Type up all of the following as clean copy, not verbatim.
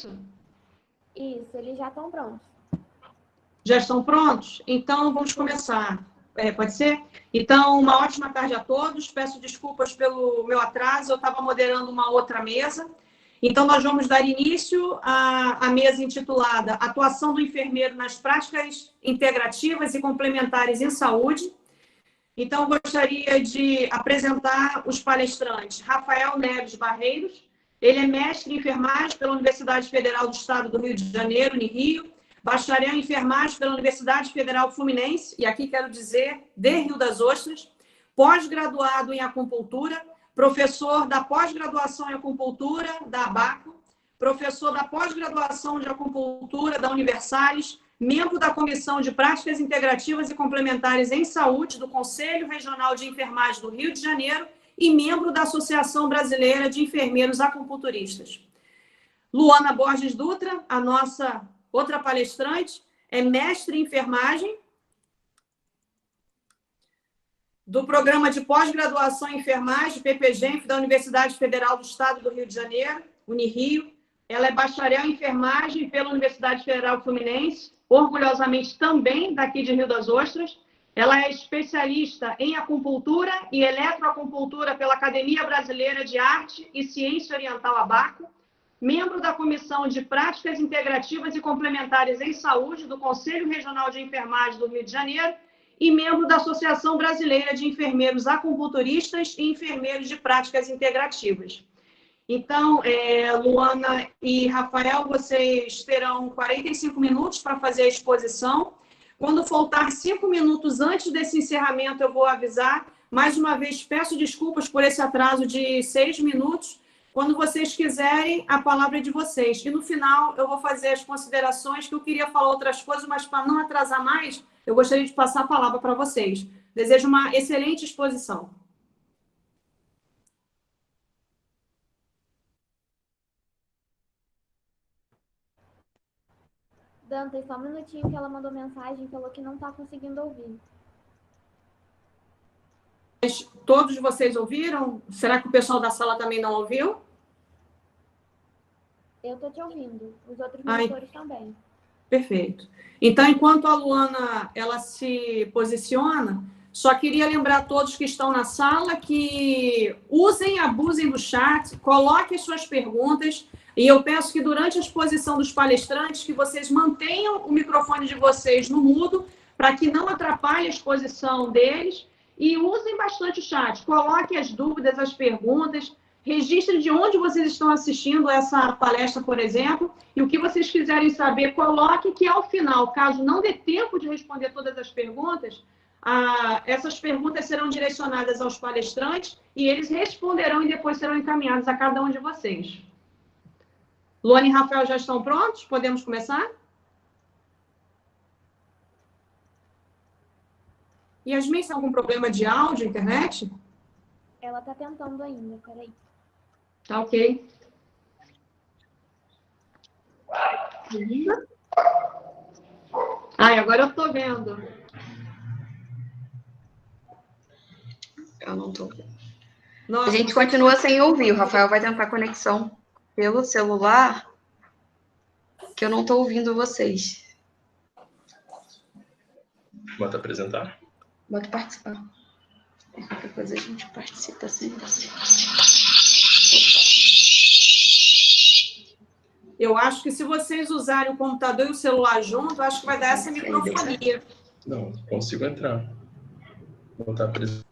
isso? Isso, eles já estão prontos. Já estão prontos? Então, vamos começar. Pode ser? Então, uma ótima tarde a todos. Peço desculpas pelo meu atraso, eu estava moderando uma outra mesa. Então, nós vamos dar início à mesa intitulada Atuação do Enfermeiro nas Práticas Integrativas e Complementares em Saúde. Então, eu gostaria de apresentar os palestrantes. Rafael Neves Barreiros, ele é mestre em enfermagem pela Universidade Federal do Estado do Rio de Janeiro, Unirio, bacharel em enfermagem pela Universidade Federal Fluminense, e aqui quero dizer, de Rio das Ostras, pós-graduado em acupuntura, professor da pós-graduação em acupuntura da ABACO, professor da pós-graduação de acupuntura da Universalis, membro da Comissão de Práticas Integrativas e Complementares em Saúde do Conselho Regional de Enfermagem do Rio de Janeiro e membro da Associação Brasileira de Enfermeiros Acupunturistas. Luana Borges Dutra, a nossa outra palestrante, é mestre em enfermagem do Programa de Pós-Graduação em Enfermagem, PPGENF, da Universidade Federal do Estado do Rio de Janeiro, Unirio. Ela é bacharel em enfermagem pela Universidade Federal Fluminense, orgulhosamente também daqui de Rio das Ostras. Ela é especialista em acupuntura e eletroacupuntura pela Academia Brasileira de Arte e Ciência Oriental ABACO, membro da Comissão de Práticas Integrativas e Complementares em Saúde do Conselho Regional de Enfermagem do Rio de Janeiro e membro da Associação Brasileira de Enfermeiros Acupunturistas e Enfermeiros de Práticas Integrativas. Então, Luana e Rafael, vocês terão 45 minutos para fazer a exposição. Quando faltar 5 minutos antes desse encerramento, eu vou avisar. Mais uma vez, peço desculpas por esse atraso de 6 minutos. Quando vocês quiserem, a palavra é de vocês. E no final, eu vou fazer as considerações, que eu queria falar outras coisas, mas para não atrasar mais, eu gostaria de passar a palavra para vocês. Desejo uma excelente exposição. Dante, só um minutinho que ela mandou mensagem, falou que não está conseguindo ouvir. Todos vocês ouviram? Será que o pessoal da sala também não ouviu? Eu estou te ouvindo. Os outros monitores também. Perfeito. Então, enquanto a Luana ela se posiciona, só queria lembrar a todos que estão na sala que usem e abusem do chat, coloquem suas perguntas, e eu peço que durante a exposição dos palestrantes que vocês mantenham o microfone de vocês no mudo, para que não atrapalhe a exposição deles, e usem bastante o chat. Coloquem as dúvidas, as perguntas, registre de onde vocês estão assistindo essa palestra, por exemplo, e o que vocês quiserem saber, coloque que, ao final, caso não dê tempo de responder todas as perguntas, essas perguntas serão direcionadas aos palestrantes e eles responderão e depois serão encaminhados a cada um de vocês. Luana e Rafael já estão prontos? Podemos começar? Yasmin, está com problema de áudio, internet? Ela está tentando ainda, peraí. Tá ok. Ai, agora eu estou vendo. Eu não estou vendo. Nossa, a gente continua sem ouvir. O Rafael vai tentar conexão pelo celular, que eu não estou ouvindo vocês. Bota apresentar. Bota participar. Qualquer coisa a gente participa assim. Eu acho que se vocês usarem o computador e o celular junto, acho que vai dar essa microfonia. Não, consigo entrar. Botar apresentar.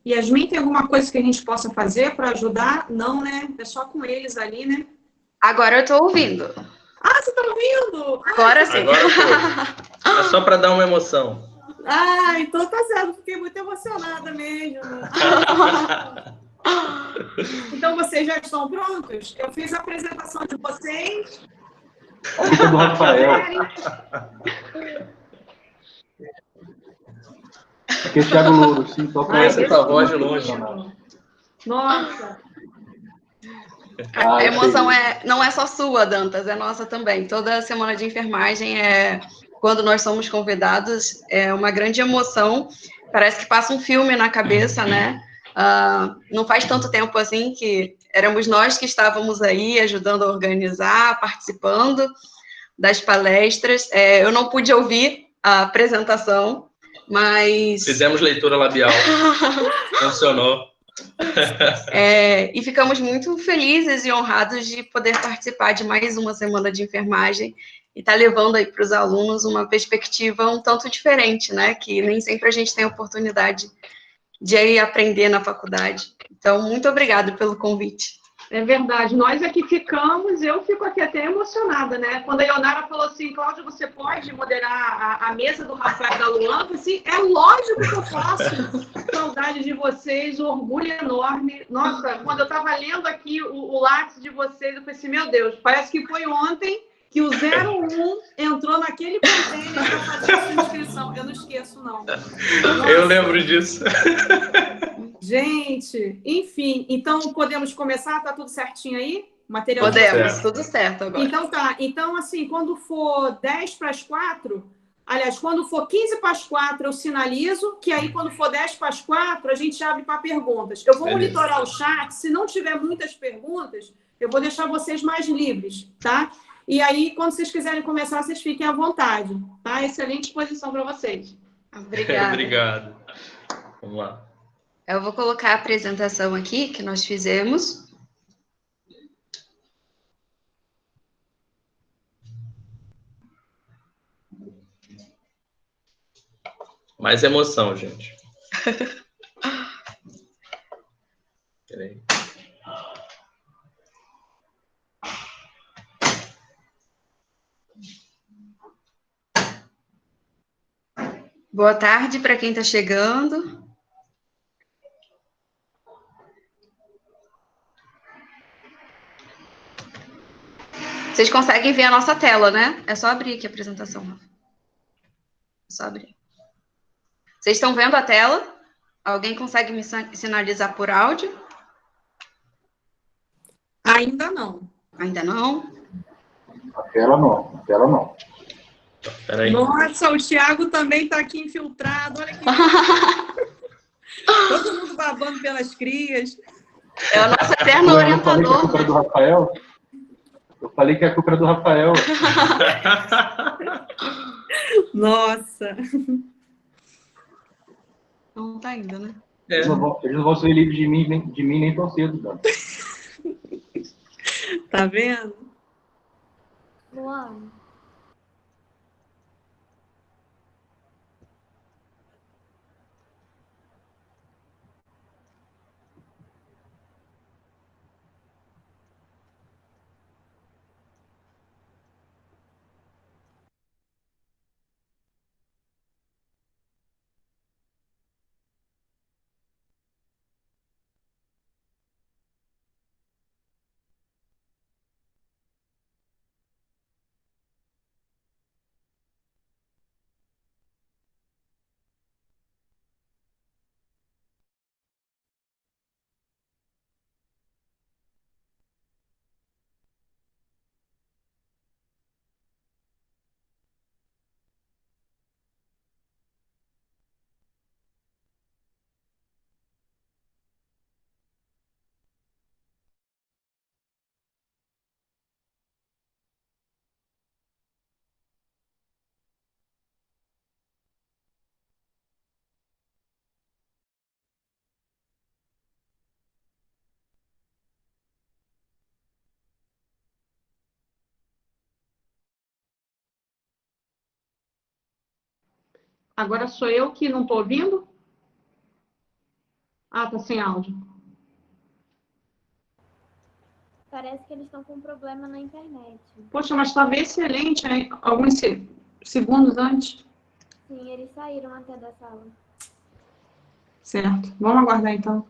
Yasmin, tem alguma coisa que a gente possa fazer para ajudar? Não, né? É só com eles ali, né? Agora eu tô ouvindo. Ah, você tá ouvindo? Agora sim. Agora foi. É só para dar uma emoção. Ah, então tá certo. Fiquei muito emocionada mesmo. Então, vocês já estão prontos? Eu fiz a apresentação de vocês. A dica do Rafael. Aqui é Thiago Louro, sim, só para Conheça tua voz de longe. Nossa. A emoção não é só sua, Dantas, é nossa também. Toda semana de enfermagem quando nós somos convidados, é uma grande emoção. Parece que passa um filme na cabeça, né? Não faz tanto tempo assim que éramos nós que estávamos aí ajudando a organizar, participando das palestras. Eu não pude ouvir a apresentação, mas... Fizemos leitura labial. Funcionou. E ficamos muito felizes e honrados de poder participar de mais uma semana de enfermagem e estar levando aí para os alunos uma perspectiva um tanto diferente, né? Que nem sempre a gente tem a oportunidade de ir aprender na faculdade. Então, muito obrigada pelo convite. É verdade, nós aqui ficamos, eu fico aqui até emocionada, né? Quando a Ionara falou assim, Cláudia, você pode moderar a mesa do Rafael e da Luana? Eu falei assim, é lógico que eu faço. Saudade de vocês, um orgulho enorme. Nossa, quando eu estava lendo aqui o lápis de vocês, eu falei assim, meu Deus, parece que foi ontem que o 01 entrou naquele container para fazer a sua inscrição. Eu não esqueço, não. Nossa. Eu lembro disso. Gente, enfim, então podemos começar? Tá tudo certinho aí? Material Podemos, certo. tudo certo agora. Então tá. Então, assim, quando for 10 para as 4, aliás, quando for 15 para as 4, eu sinalizo, que aí quando for 10 para as 4, a gente abre para perguntas. Eu vou Beleza. monitorar o chat, se não tiver muitas perguntas, eu vou deixar vocês mais livres, tá? E aí, quando vocês quiserem começar, vocês fiquem à vontade, tá? Excelente exposição para vocês. Obrigada. Obrigado. Vamos lá. Eu vou colocar a apresentação aqui que nós fizemos. Mais emoção, gente. Peraí. Boa tarde para quem está chegando. Vocês conseguem ver a nossa tela, né? É só abrir aqui a apresentação, Rafa. É só abrir. Vocês estão vendo a tela? Alguém consegue me sinalizar por áudio? Ainda não. Ainda não? A tela não, a tela não. Peraí. Nossa, o Thiago também está aqui infiltrado. Olha que todo mundo babando pelas crias. É o nosso eterno orientador. Eu falei que a culpa era do Rafael. Eu falei que a culpa era do Rafael. Nossa. Não tá ainda, né? É. Eles não vão ser livres de mim nem tão cedo, cara. Tá vendo? Luana, Agora sou eu que não estou ouvindo? Ah, tá sem áudio. Parece que eles estão com um problema na internet. Poxa, mas estava excelente, né? Alguns segundos antes. Sim, eles saíram até da sala. Certo. Vamos aguardar, então.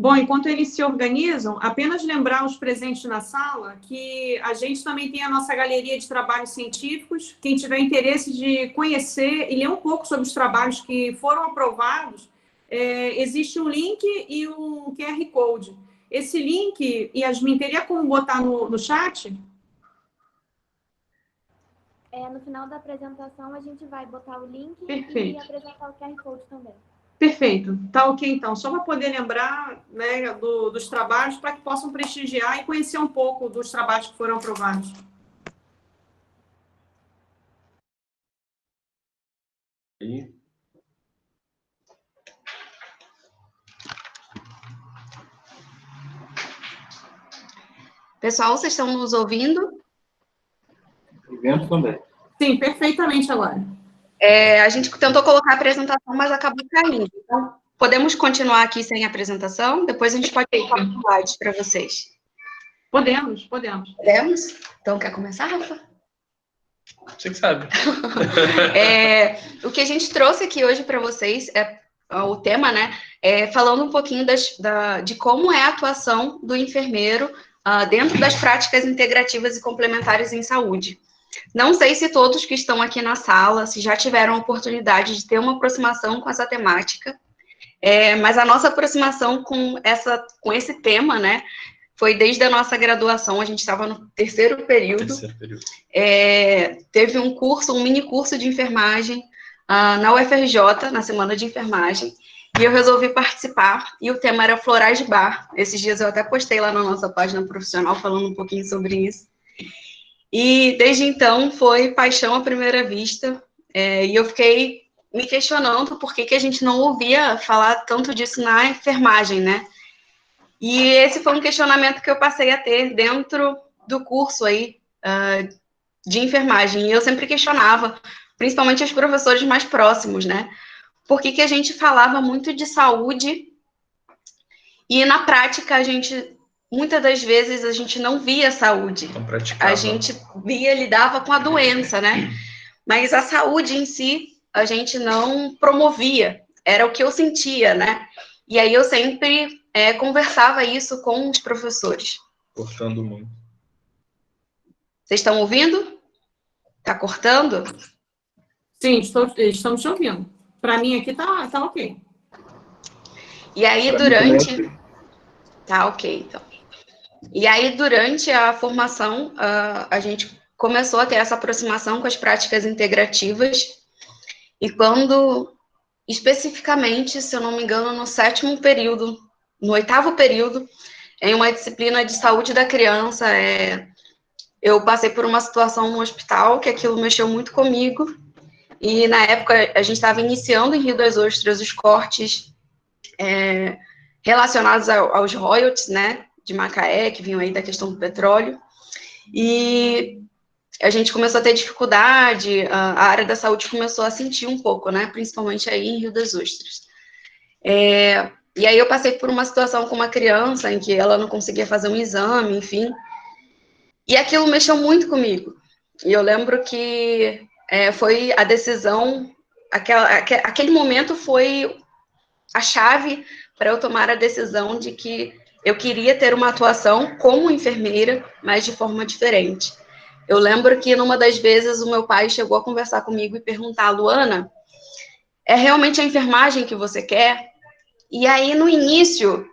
Bom, enquanto eles se organizam, apenas lembrar os presentes na sala que a gente também tem a nossa galeria de trabalhos científicos. Quem tiver interesse de conhecer e ler um pouco sobre os trabalhos que foram aprovados, existe um link e um QR Code. Esse link, Yasmin, teria como botar no chat? No final da apresentação, a gente vai botar o link Perfeito. e apresentar o QR Code também. Perfeito. Tá ok, então. Só para poder lembrar, né, dos trabalhos, para que possam prestigiar e conhecer um pouco dos trabalhos que foram aprovados. E Pessoal, vocês estão nos ouvindo? Evento também. Sim, perfeitamente agora. A gente tentou colocar a apresentação, mas acabou caindo. Então, podemos continuar aqui sem apresentação? Depois a gente pode colocar slides para vocês. Podemos. Podemos? Então, quer começar, Rafa? você que sabe. O que a gente trouxe aqui hoje para vocês o tema, né? Falando um pouquinho de como é a atuação do enfermeiro dentro das práticas integrativas e complementares em saúde. Não sei se todos que estão aqui na sala, se já tiveram a oportunidade de ter uma aproximação com essa temática, mas a nossa aproximação com esse tema, né, foi desde a nossa graduação. A gente estava no terceiro período. Teve um mini curso de enfermagem na UFRJ, na semana de enfermagem, e eu resolvi participar, e o tema era Florais de Bar. Esses dias eu até postei lá na nossa página profissional, falando um pouquinho sobre isso. E desde então foi paixão à primeira vista, e eu fiquei me questionando por que a gente não ouvia falar tanto disso na enfermagem, né? E esse foi um questionamento que eu passei a ter dentro do curso aí de enfermagem, e eu sempre questionava, principalmente os professores mais próximos, né? Por que a gente falava muito de saúde e na prática muitas das vezes a gente não via saúde. A gente lidava com a doença, né? Mas a saúde em si, a gente não promovia. Era o que eu sentia, né? E aí eu sempre conversava isso com os professores. Cortando muito. Vocês estão ouvindo? Tá cortando? Sim, estamos te ouvindo. Para mim aqui tá ok. E aí, Tá ok, então. E aí, durante a formação, a gente começou a ter essa aproximação com as práticas integrativas, e quando, especificamente, se eu não me engano, no 7º período, no 8º período, em uma disciplina de saúde da criança, eu passei por uma situação no hospital que aquilo mexeu muito comigo, e na época a gente estava iniciando em Rio das Ostras os cortes relacionados aos royalties, né, de Macaé, que vinham aí da questão do petróleo, e a gente começou a ter dificuldade, a área da saúde começou a sentir um pouco, né, principalmente aí em Rio das Ostras. E aí eu passei por uma situação com uma criança em que ela não conseguia fazer um exame, enfim, e aquilo mexeu muito comigo. E eu lembro que foi a decisão, aquele momento foi a chave para eu tomar a decisão de que eu queria ter uma atuação como enfermeira, mas de forma diferente. Eu lembro que numa das vezes o meu pai chegou a conversar comigo e perguntar: Luana, é realmente a enfermagem que você quer? E aí no início,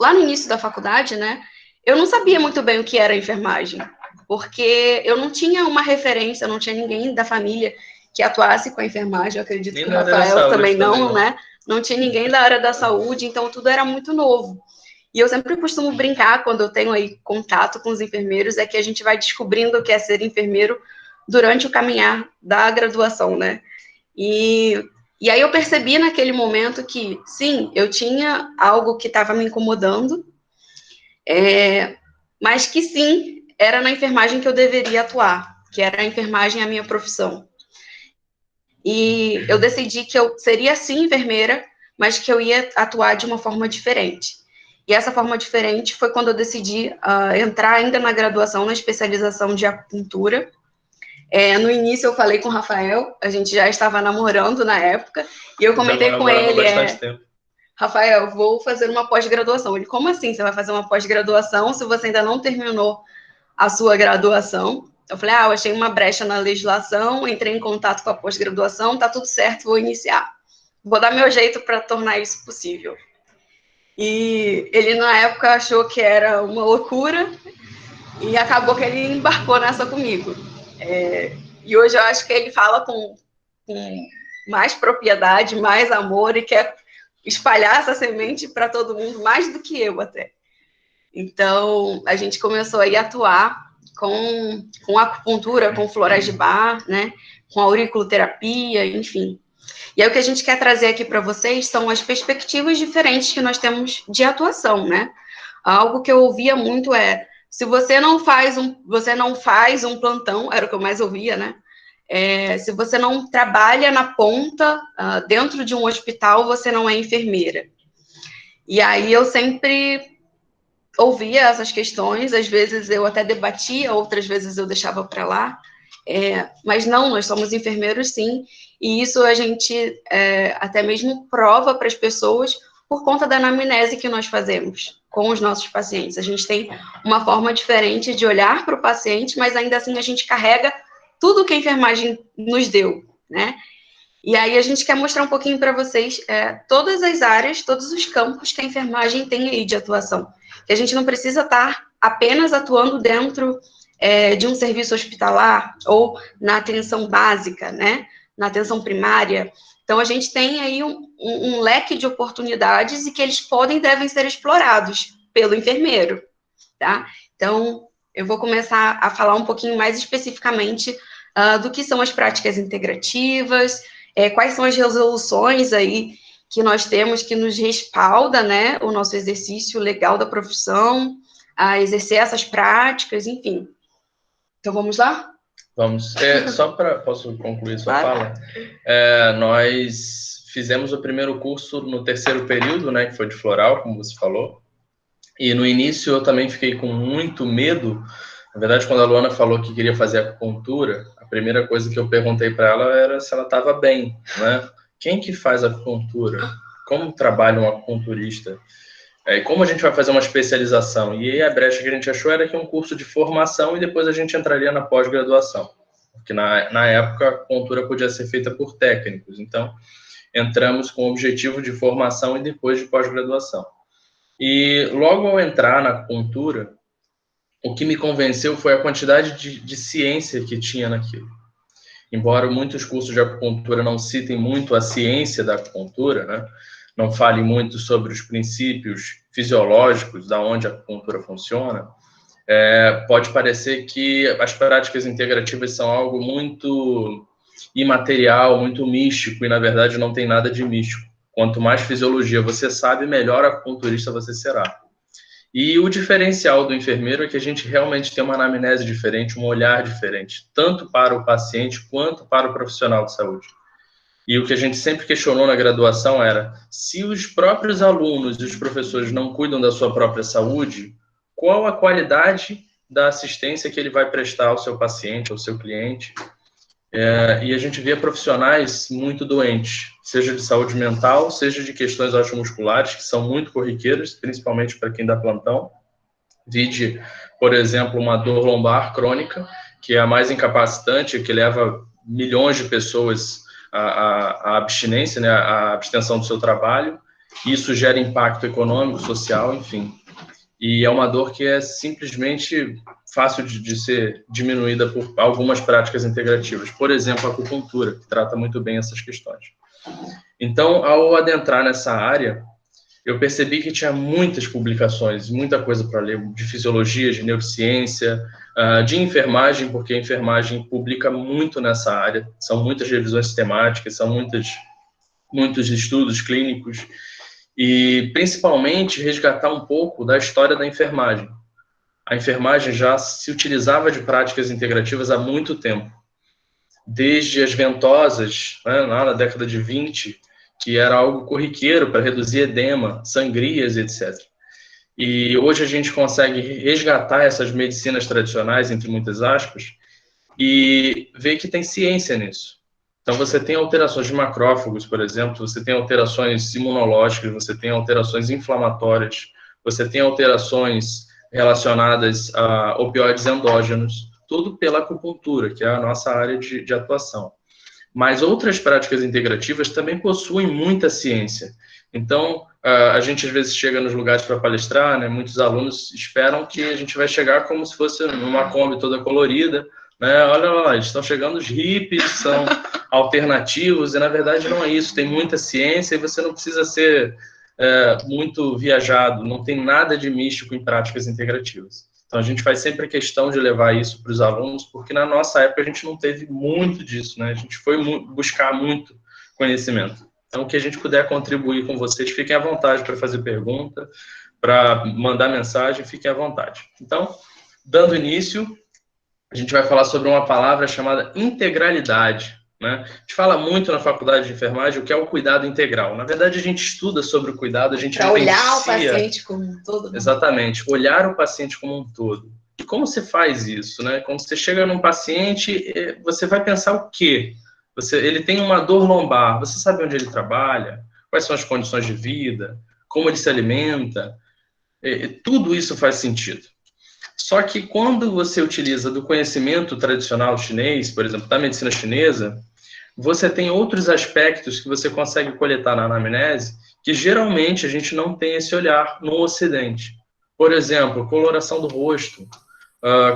lá no início da faculdade, né, eu não sabia muito bem o que era enfermagem, porque eu não tinha uma referência, não tinha ninguém da família que atuasse com a enfermagem. Eu acredito que o Rafael também não, né? Não tinha ninguém da área da saúde, então tudo era muito novo. E eu sempre costumo brincar, quando eu tenho aí contato com os enfermeiros, que a gente vai descobrindo o que é ser enfermeiro durante o caminhar da graduação, né? E E aí eu percebi naquele momento que, sim, eu tinha algo que estava me incomodando, mas que sim, era na enfermagem que eu deveria atuar, que era a enfermagem a minha profissão. E eu decidi que eu seria sim enfermeira, mas que eu ia atuar de uma forma diferente. E essa forma diferente foi quando eu decidi entrar ainda na graduação, na especialização de acupuntura. No início eu falei com o Rafael, a gente já estava namorando na época, e eu comentei com ele, Rafael, vou fazer uma pós-graduação. Ele, como assim você vai fazer uma pós-graduação se você ainda não terminou a sua graduação? Eu falei, eu achei uma brecha na legislação, entrei em contato com a pós-graduação, tá tudo certo, vou iniciar. Vou dar meu jeito para tornar isso possível. E ele, na época, achou que era uma loucura e acabou que ele embarcou nessa comigo. E hoje eu acho que ele fala com mais propriedade, mais amor e quer espalhar essa semente para todo mundo, mais do que eu até. Então, a gente começou aí a atuar com acupuntura, com florais de bar, né, com auriculoterapia, enfim. E aí o que a gente quer trazer aqui para vocês são as perspectivas diferentes que nós temos de atuação, né? Algo que eu ouvia muito se você não faz um plantão, era o que eu mais ouvia, né? Se você não trabalha na ponta, dentro de um hospital, você não é enfermeira. E aí eu sempre ouvia essas questões, às vezes eu até debatia, outras vezes eu deixava para lá, mas não, nós somos enfermeiros sim, e isso a gente até mesmo prova para as pessoas por conta da anamnese que nós fazemos com os nossos pacientes. A gente tem uma forma diferente de olhar para o paciente, mas ainda assim a gente carrega tudo que a enfermagem nos deu, né? E aí a gente quer mostrar um pouquinho para vocês todas as áreas, todos os campos que a enfermagem tem aí de atuação. Que a gente não precisa estar apenas atuando dentro de um serviço hospitalar ou na atenção básica, né? Na atenção primária. Então, a gente tem aí um leque de oportunidades e que eles podem e devem ser explorados pelo enfermeiro, tá? Então, eu vou começar a falar um pouquinho mais especificamente do que são as práticas integrativas, quais são as resoluções aí que nós temos que nos respalda, né, o nosso exercício legal da profissão, a exercer essas práticas, enfim. Então, vamos lá? Vamos. Posso concluir sua fala? Nós fizemos o primeiro curso no terceiro período, né, que foi de floral, como você falou. E no início eu também fiquei com muito medo. Na verdade, quando a Luana falou que queria fazer acupuntura, a primeira coisa que eu perguntei para ela era se ela estava bem, né? Quem que faz acupuntura? Como trabalha um acupunturista? Como a gente vai fazer uma especialização? E aí a brecha que a gente achou era que um curso de formação e depois a gente entraria na pós-graduação. Porque na época a acupuntura podia ser feita por técnicos. Então, entramos com o objetivo de formação e depois de pós-graduação. E logo ao entrar na acupuntura, o que me convenceu foi a quantidade de ciência que tinha naquilo. Embora muitos cursos de acupuntura não citem muito a ciência da acupuntura, né? Não falem muito sobre os princípios fisiológicos da onde a acupuntura funciona, pode parecer que as práticas integrativas são algo muito imaterial, muito místico, e na verdade não tem nada de místico. Quanto mais fisiologia você sabe, melhor acupunturista você será. E o diferencial do enfermeiro é que a gente realmente tem uma anamnese diferente, um olhar diferente, tanto para o paciente quanto para o profissional de saúde. E o que a gente sempre questionou na graduação era, se os próprios alunos e os professores não cuidam da sua própria saúde, qual a qualidade da assistência que ele vai prestar ao seu paciente, ao seu cliente? E a gente vê profissionais muito doentes, seja de saúde mental, seja de questões osteomusculares, que são muito corriqueiras, principalmente para quem dá plantão. Vide, por exemplo, uma dor lombar crônica, que é a mais incapacitante, que leva milhões de pessoas à abstinência, né, à abstenção do seu trabalho. Isso gera impacto econômico, social, enfim. E é uma dor que é simplesmente fácil de ser diminuída por algumas práticas integrativas. Por exemplo, a acupuntura, que trata muito bem essas questões. Então, ao adentrar nessa área, eu percebi que tinha muitas publicações, muita coisa para ler, de fisiologia, de neurociência, de enfermagem, porque a enfermagem publica muito nessa área. São muitas revisões sistemáticas, são muitas muitos estudos clínicos, e principalmente resgatar um pouco da história da enfermagem. A enfermagem já se utilizava de práticas integrativas há muito tempo, desde as ventosas, né, lá na década de 20, que era algo corriqueiro para reduzir edema, sangrias, etc. E hoje a gente consegue resgatar essas medicinas tradicionais, entre muitas aspas, e ver que tem ciência nisso. Então, você tem alterações de macrófagos, por exemplo, você tem alterações imunológicas, você tem alterações inflamatórias, você tem alterações relacionadas a opioides endógenos, tudo pela acupuntura, que é a nossa área de atuação. Mas outras práticas integrativas também possuem muita ciência. Então, a gente às vezes chega nos lugares para palestrar, né? Muitos alunos esperam que a gente vai chegar como se fosse numa Kombi toda colorida, né? Olha lá, estão chegando os hippies, são alternativos, e na verdade não é isso, tem muita ciência e você não precisa ser muito viajado, não tem nada de místico em práticas integrativas. Então a gente faz sempre a questão de levar isso para os alunos, porque na nossa época a gente não teve muito disso, né? A gente foi buscar muito conhecimento. Então o que a gente puder contribuir com vocês, fiquem à vontade para fazer pergunta, para mandar mensagem, fiquem à vontade. Então, dando início, a gente vai falar sobre uma palavra chamada integralidade, né? A gente fala muito na faculdade de enfermagem o que é o cuidado integral. Na verdade, a gente estuda sobre o cuidado, a gente para olhar o paciente como um todo. Né? Exatamente, olhar o paciente como um todo. E como você faz isso, né? Quando você chega num paciente, você vai pensar o quê? Ele tem uma dor lombar, você sabe onde ele trabalha, quais são as condições de vida, como ele se alimenta, tudo isso faz sentido. Só que quando você utiliza do conhecimento tradicional chinês, por exemplo, da medicina chinesa, você tem outros aspectos que você consegue coletar na anamnese que geralmente a gente não tem esse olhar no Ocidente. Por exemplo, coloração do rosto,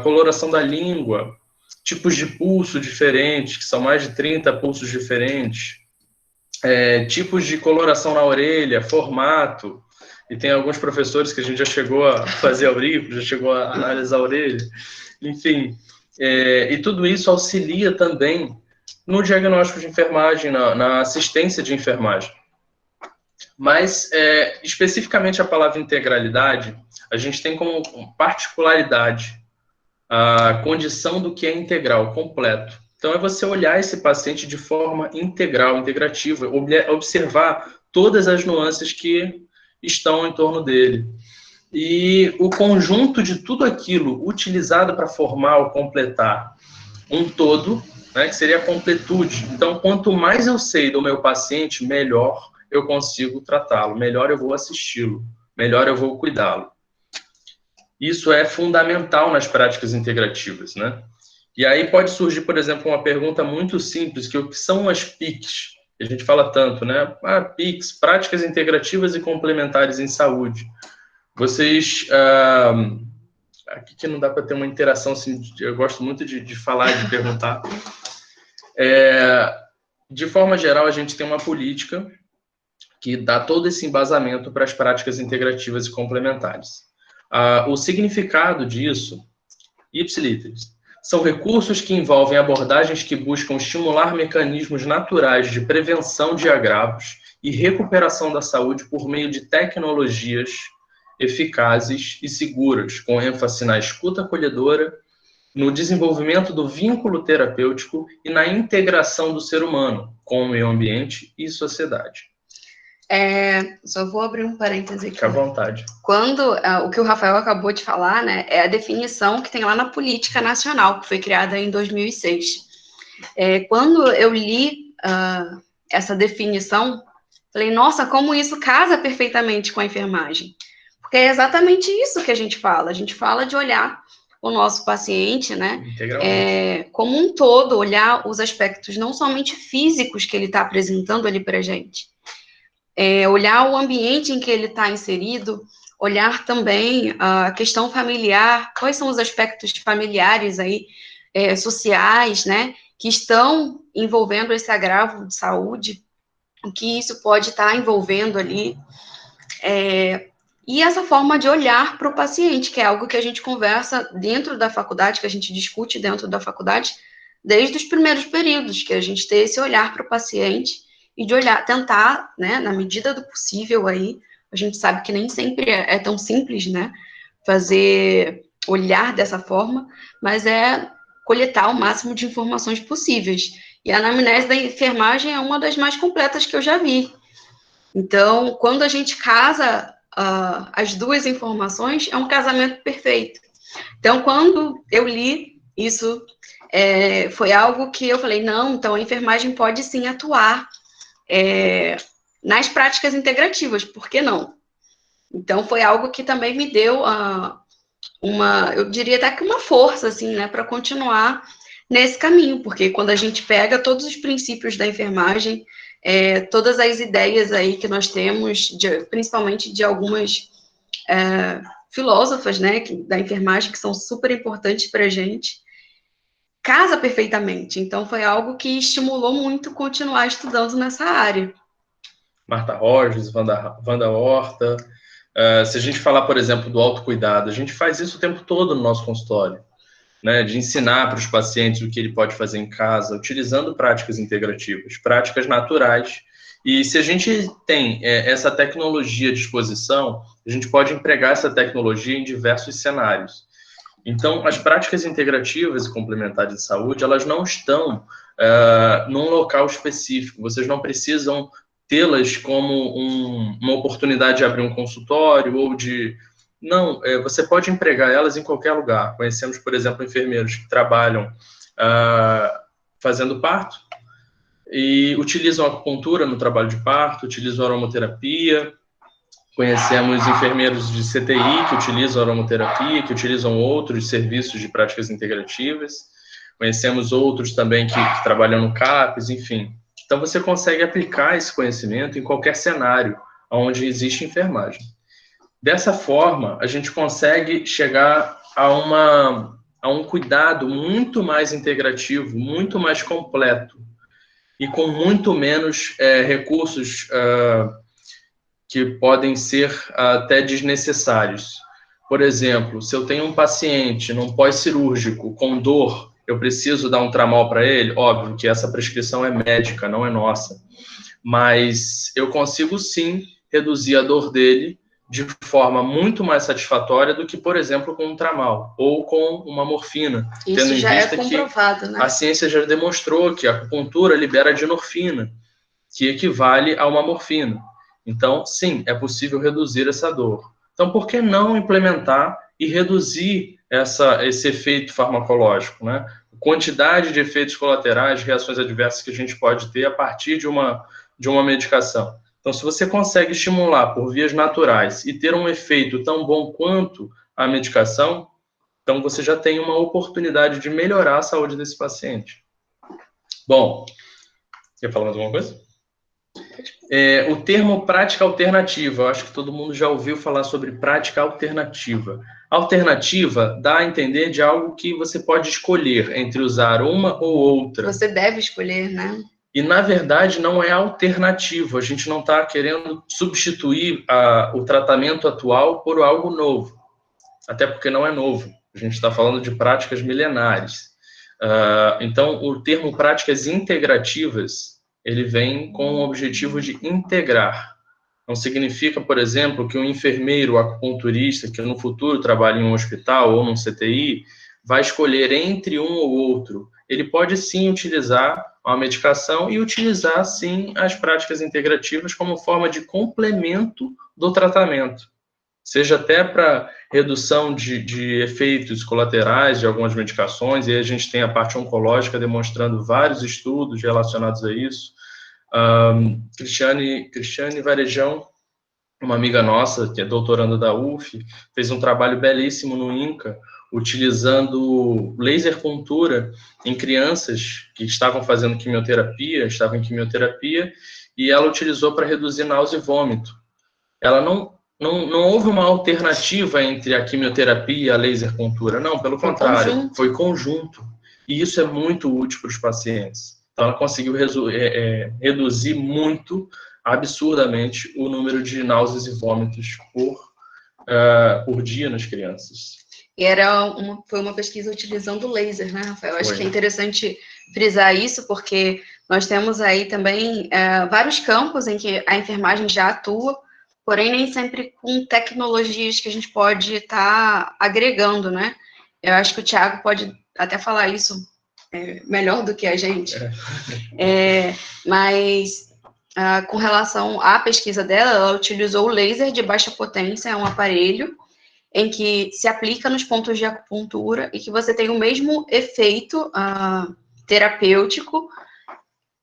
coloração da língua, tipos de pulso diferentes, que são mais de 30 pulsos diferentes, tipos de coloração na orelha, formato. E tem alguns professores que a gente já chegou a fazer aurículo, já chegou a analisar a orelha. Enfim, e tudo isso auxilia também no diagnóstico de enfermagem, na assistência de enfermagem. Mas, especificamente a palavra integralidade, a gente tem como particularidade a condição do que é integral, completo. Então, é você olhar esse paciente de forma integral, integrativa, observar todas as nuances que estão em torno dele. E o conjunto de tudo aquilo utilizado para formar ou completar um todo, né, que seria a completude. Então, quanto mais eu sei do meu paciente, melhor eu consigo tratá-lo, melhor eu vou assisti-lo, melhor eu vou cuidá-lo. Isso é fundamental nas práticas integrativas, né? E aí pode surgir, por exemplo, uma pergunta muito simples, que o que são as PICs? A gente fala tanto, né? PICs, práticas integrativas e complementares em saúde. Vocês... aqui que não dá para ter uma interação, assim, eu gosto muito de falar, de perguntar. De forma geral, a gente tem uma política que dá todo esse embasamento para as práticas integrativas e complementares. O significado disso, ipsiliteris, são recursos que envolvem abordagens que buscam estimular mecanismos naturais de prevenção de agravos e recuperação da saúde por meio de tecnologias eficazes e seguras, com ênfase na escuta acolhedora, no desenvolvimento do vínculo terapêutico e na integração do ser humano com o meio ambiente e sociedade. Só vou abrir um parêntese aqui. Fique à vontade. Quando o que o Rafael acabou de falar, né, é a definição que tem lá na Política Nacional, que foi criada em 2006. Quando eu li essa definição, falei, nossa, como isso casa perfeitamente com a enfermagem. Porque é exatamente isso que a gente fala. A gente fala de olhar o nosso paciente, né, como um todo, olhar os aspectos não somente físicos que ele está apresentando ali para a gente, olhar o ambiente em que ele está inserido, olhar também a questão familiar, quais são os aspectos familiares aí, sociais, né, que estão envolvendo esse agravo de saúde, o que isso pode estar envolvendo ali, e essa forma de olhar para o paciente, que é algo que a gente conversa dentro da faculdade, que a gente discute dentro da faculdade, desde os primeiros períodos, que a gente tem esse olhar para o paciente, e de olhar, tentar, né, na medida do possível aí, a gente sabe que nem sempre é tão simples, né, olhar dessa forma, mas é coletar o máximo de informações possíveis. E a anamnese da enfermagem é uma das mais completas que eu já vi. Então, quando a gente casa as duas informações, é um casamento perfeito. Então, quando eu li isso, foi algo que eu falei, não, então a enfermagem pode sim atuar nas práticas integrativas, por que não? Então, foi algo que também me deu eu diria até que uma força, assim, né, para continuar nesse caminho, porque quando a gente pega todos os princípios da enfermagem, todas as ideias aí que nós temos, principalmente de algumas filósofas, né, da enfermagem, que são super importantes para a gente, casa perfeitamente. Então, foi algo que estimulou muito continuar estudando nessa área. Marta Rogers, Wanda Horta. Se a gente falar, por exemplo, do autocuidado, a gente faz isso o tempo todo no nosso consultório, né, de ensinar para os pacientes o que ele pode fazer em casa, utilizando práticas integrativas, práticas naturais. E se a gente tem essa tecnologia à disposição, a gente pode empregar essa tecnologia em diversos cenários. Então, as práticas integrativas e complementares de saúde, elas não estão num local específico. Vocês não precisam tê-las como uma oportunidade de abrir um consultório ou de... Não, você pode empregar elas em qualquer lugar. Conhecemos, por exemplo, enfermeiros que trabalham fazendo parto e utilizam a acupuntura no trabalho de parto, utilizam a aromaterapia. Conhecemos enfermeiros de CTI que utilizam aromaterapia, que utilizam outros serviços de práticas integrativas. Conhecemos outros também que trabalham no CAPES, enfim. Então, você consegue aplicar esse conhecimento em qualquer cenário onde existe enfermagem. Dessa forma, a gente consegue chegar a um cuidado muito mais integrativo, muito mais completo e com muito menos recursos que podem ser até desnecessários. Por exemplo, se eu tenho um paciente num pós-cirúrgico com dor, eu preciso dar um tramal para ele? Óbvio que essa prescrição é médica, não é nossa. Mas eu consigo, sim, reduzir a dor dele de forma muito mais satisfatória do que, por exemplo, com um tramal ou com uma morfina. Isso tendo em já vista é comprovado, né? A ciência já demonstrou que a acupuntura libera dinorfina, que equivale a uma morfina. Então, sim, é possível reduzir essa dor. Então, por que não implementar e reduzir esse efeito farmacológico, né? A quantidade de efeitos colaterais, reações adversas que a gente pode ter a partir de uma medicação. Então, se você consegue estimular por vias naturais e ter um efeito tão bom quanto a medicação, então você já tem uma oportunidade de melhorar a saúde desse paciente. Bom, quer falar mais alguma coisa? O termo prática alternativa, eu acho que todo mundo já ouviu falar sobre prática alternativa. Alternativa dá a entender de algo que você pode escolher entre usar uma ou outra. Você deve escolher, né? E, na verdade, não é alternativo. A gente não está querendo substituir o tratamento atual por algo novo. Até porque não é novo. A gente está falando de práticas milenares. Então, o termo práticas integrativas, ele vem com o objetivo de integrar. Não significa, por exemplo, que um enfermeiro acupunturista que no futuro trabalha em um hospital ou num CTI vai escolher entre um ou outro. Ele pode sim utilizar uma medicação e utilizar sim as práticas integrativas como forma de complemento do tratamento. Seja até para redução de efeitos colaterais de algumas medicações, e aí a gente tem a parte oncológica demonstrando vários estudos relacionados a isso. Cristiane Varejão, uma amiga nossa, que é doutoranda da UF, fez um trabalho belíssimo no INCA, utilizando laser puntura em crianças que estavam fazendo quimioterapia, e ela utilizou para reduzir náusea e vômito. Ela não houve uma alternativa entre a quimioterapia e a laser puntura, não, pelo contrário, foi conjunto. E isso é muito útil para os pacientes. Então, ela conseguiu reduzir muito, absurdamente, o número de náuseas e vômitos por dia nas crianças. E foi uma pesquisa utilizando laser, né, Rafael? Eu acho Foi. que é interessante frisar isso, porque nós temos aí também vários campos em que a enfermagem já atua, porém nem sempre com tecnologias que a gente pode estar agregando, né? Eu acho que o Thiago pode até falar isso melhor do que a gente. Mas com relação à pesquisa dela, ela utilizou o laser de baixa potência, é um aparelho em que se aplica nos pontos de acupuntura e que você tem o mesmo efeito terapêutico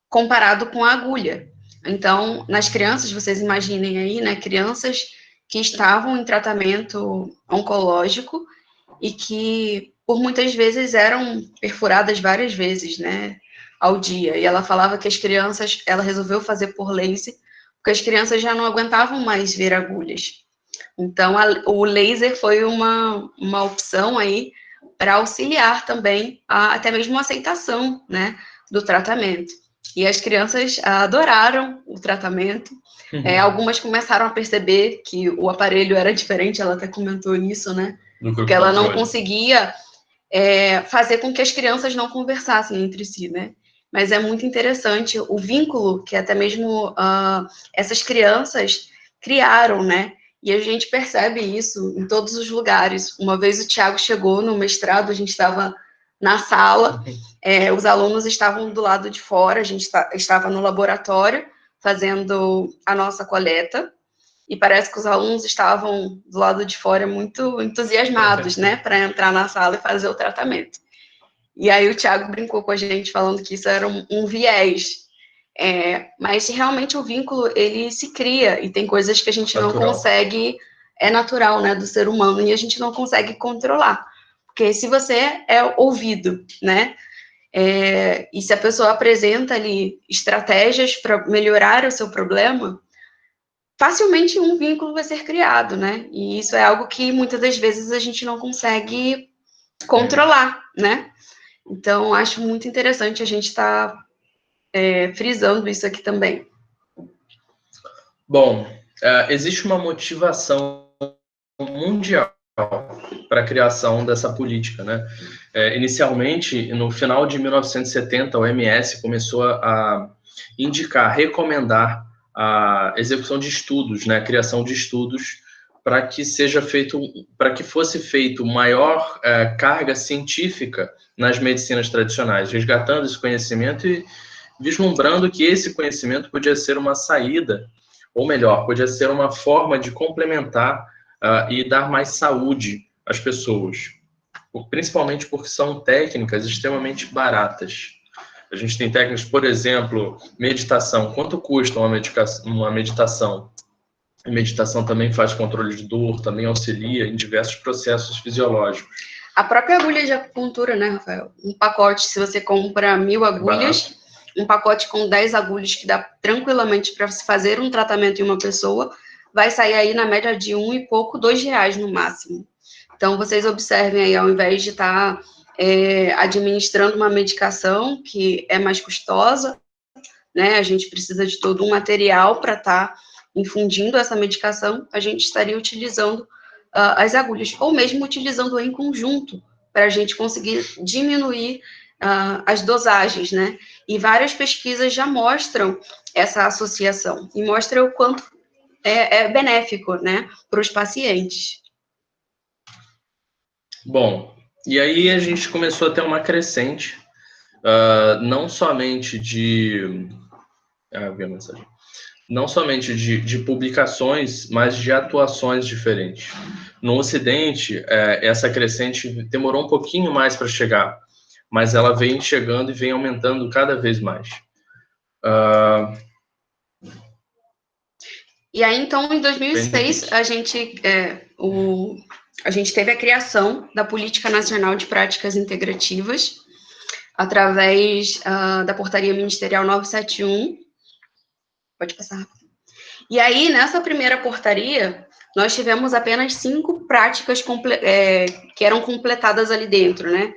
comparado com a agulha. Então, nas crianças, vocês imaginem aí, né, crianças que estavam em tratamento oncológico e que, por muitas vezes, eram perfuradas várias vezes, né, ao dia. E ela falava que as crianças, ela resolveu fazer por laser, porque as crianças já não aguentavam mais ver agulhas. Então, o laser foi uma opção aí para auxiliar também até mesmo a aceitação, né, do tratamento. E as crianças adoraram o tratamento. Algumas começaram a perceber que o aparelho era diferente, ela até comentou nisso, né? Porque ela não conseguia fazer com que as crianças não conversassem entre si, né? Mas é muito interessante o vínculo que até mesmo essas crianças criaram, né? E a gente percebe isso em todos os lugares. Uma vez o Thiago chegou no mestrado, a gente estava na sala, os alunos estavam do lado de fora, a gente estava no laboratório fazendo a nossa coleta, e parece que os alunos estavam do lado de fora muito entusiasmados, né, para entrar na sala e fazer o tratamento. E aí o Thiago brincou com a gente, falando que isso era um viés. Mas realmente o vínculo, ele se cria, e tem coisas que a gente não consegue, é natural, né, do ser humano, e a gente não consegue controlar. Porque se você é ouvido, né, e se a pessoa apresenta ali estratégias para melhorar o seu problema, facilmente um vínculo vai ser criado, né, e isso é algo que muitas das vezes a gente não consegue controlar, né. Então, acho muito interessante a gente estar frisando isso aqui também. Bom, existe uma motivação mundial para a criação dessa política, né? Inicialmente, no final de 1970, a OMS começou a indicar, recomendar a execução de estudos, né? A criação de estudos para que fosse feito maior carga científica nas medicinas tradicionais, resgatando esse conhecimento e vislumbrando que esse conhecimento podia ser uma saída, ou melhor, podia ser uma forma de complementar e dar mais saúde às pessoas, principalmente porque são técnicas extremamente baratas. A gente tem técnicas, por exemplo, meditação. Quanto custa uma meditação? A meditação também faz controle de dor, também auxilia em diversos processos fisiológicos. A própria agulha de acupuntura, né, Rafael? Um pacote, se você compra 1000 agulhas, um pacote com 10 agulhas que dá tranquilamente para se fazer um tratamento em uma pessoa, vai sair aí na média de R$1 e pouco, R$2 no máximo. Então, vocês observem aí, ao invés de estar administrando uma medicação que é mais custosa, né, a gente precisa de todo um material para estar infundindo essa medicação, a gente estaria utilizando as agulhas, ou mesmo utilizando em conjunto, para a gente conseguir diminuir as dosagens, né? E várias pesquisas já mostram essa associação, e mostram o quanto é benéfico, né, para os pacientes. Bom, e aí a gente começou a ter uma crescente, não somente de... vi a mensagem. Não somente de publicações, mas de atuações diferentes. No Ocidente, essa crescente demorou um pouquinho mais para chegar, mas ela vem chegando e vem aumentando cada vez mais. E aí, então, em 2006, a gente teve a criação da Política Nacional de Práticas Integrativas, através da Portaria Ministerial 971. Pode passar rápido. E aí, nessa primeira portaria, nós tivemos apenas 5 práticas que eram completadas ali dentro, né?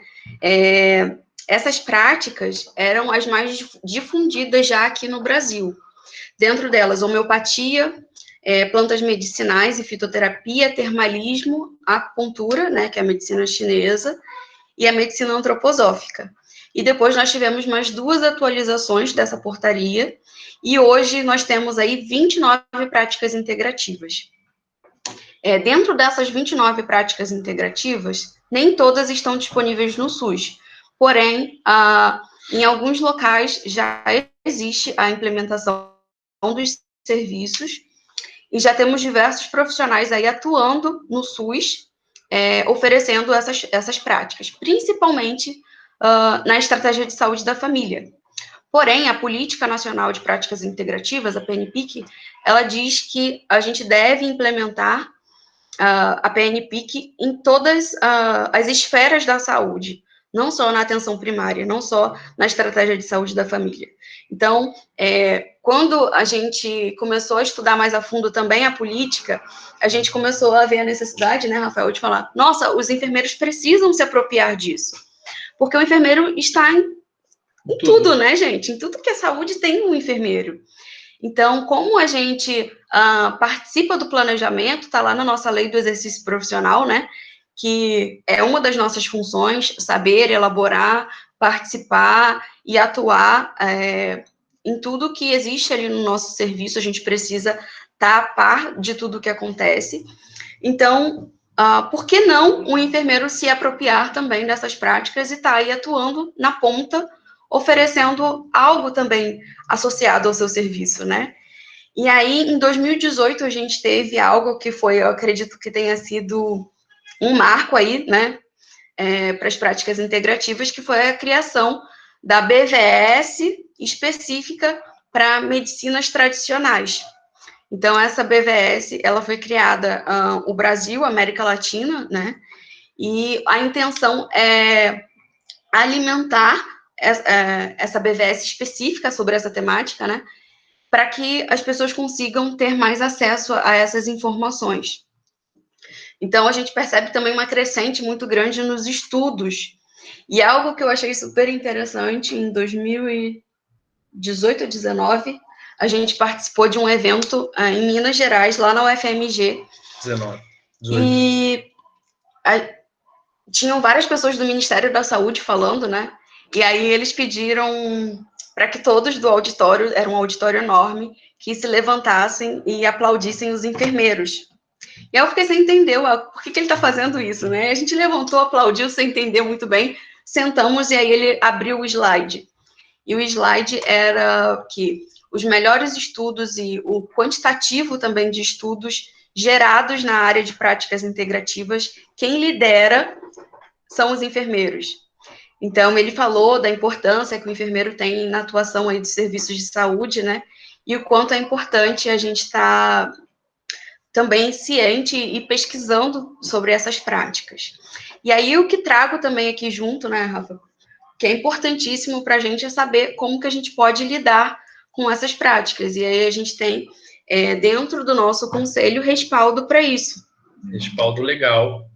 Essas práticas eram as mais difundidas já aqui no Brasil. Dentro delas, homeopatia, plantas medicinais e fitoterapia, termalismo, acupuntura, né, que é a medicina chinesa, e a medicina antroposófica. E depois nós tivemos mais 2 atualizações dessa portaria, e hoje nós temos aí 29 práticas integrativas. Dentro dessas 29 práticas integrativas, nem todas estão disponíveis no SUS, porém, em alguns locais já existe a implementação dos serviços, e já temos diversos profissionais aí atuando no SUS, oferecendo essas práticas, principalmente na estratégia de saúde da família. Porém, a Política Nacional de Práticas Integrativas, a PNPIC, ela diz que a gente deve implementar a PNPIC em todas as esferas da saúde, não só na atenção primária, não só na estratégia de saúde da família. Então, quando a gente começou a estudar mais a fundo também a política, a gente começou a ver a necessidade, né, Rafael, de falar, nossa, os enfermeiros precisam se apropriar disso, porque o enfermeiro está em tudo, né, gente? Em tudo que é saúde tem um enfermeiro. Então, como a gente participa do planejamento, está lá na nossa lei do exercício profissional, né, que é uma das nossas funções, saber, elaborar, participar e atuar em tudo que existe ali no nosso serviço, a gente precisa estar a par de tudo que acontece. Então, por que não o enfermeiro se apropriar também dessas práticas e estar aí atuando na ponta, oferecendo algo também associado ao seu serviço, né? E aí, em 2018, a gente teve algo que foi, eu acredito que tenha sido um marco aí, né, para as práticas integrativas, que foi a criação da BVS específica para medicinas tradicionais. Então, essa BVS, ela foi criada no Brasil, América Latina, né, e a intenção é alimentar essa BVS específica sobre essa temática, né, para que as pessoas consigam ter mais acesso a essas informações. Então, a gente percebe também uma crescente muito grande nos estudos. E algo que eu achei super interessante, em 2018 ou 2019, a gente participou de um evento em Minas Gerais, lá na UFMG. 19. 18. E tinham várias pessoas do Ministério da Saúde falando, né? E aí eles pediram para que todos do auditório, era um auditório enorme, que se levantassem e aplaudissem os enfermeiros. E aí eu fiquei sem entender por que ele está fazendo isso, né? A gente levantou, aplaudiu sem entender muito bem, sentamos e aí ele abriu o slide. E o slide era que os melhores estudos e o quantitativo também de estudos gerados na área de práticas integrativas, quem lidera são os enfermeiros. Então, ele falou da importância que o enfermeiro tem na atuação aí dos serviços de saúde, né? E o quanto é importante a gente estar também ciente e pesquisando sobre essas práticas. E aí, o que trago também aqui junto, né, Rafa, que é importantíssimo para a gente é saber como que a gente pode lidar com essas práticas. E aí a gente tem, dentro do nosso conselho, respaldo para isso. Respaldo legal.